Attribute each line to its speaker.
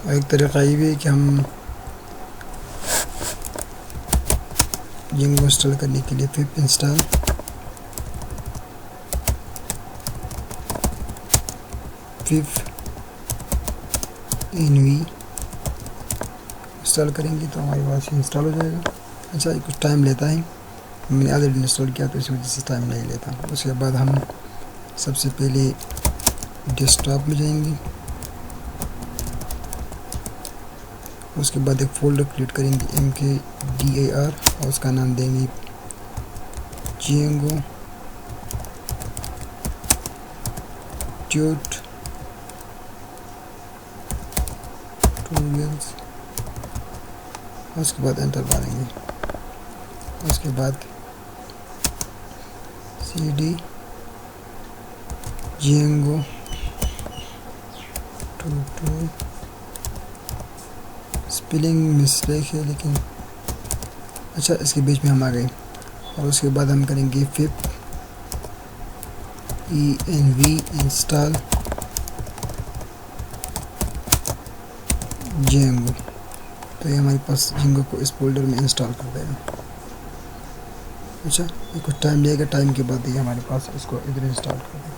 Speaker 1: और एक तरीका ये भी है कि हम Django इंस्टॉल करने के लिए पिप इंस्टॉल पिप एनवी इंस्टॉल करेंगे तो हमारे पास इंस्टॉल हो जाएगा। अच्छा, ये कुछ टाइम लेता है, मैंने ऑलरेडी इंस्टॉल किया तो इस वजह से टाइम नहीं लेता। उसके बाद हम सबसे पहले डेस्कटॉप में जाएंगे, उसके बाद एक फोल्डर क्रिएट करेंगे MKDIR और उसका नाम देंगे Django tutorials। उसके बाद एंटर मारेंगे, उसके बाद CD Django tutorial। Spelling mistake है लेकिन अच्छा, इसके बीच में हम आ गए। और उसके बाद हम करेंगे पिप ENV इंस्टॉल Django, तो ये हमारे पास Django को इस फोल्डर में इंस्टॉल कर देगा। अच्छा, ये कुछ टाइम लगेगा, टाइम के बाद ये हमारे पास इसको इधर इंस्टॉल कर देगा।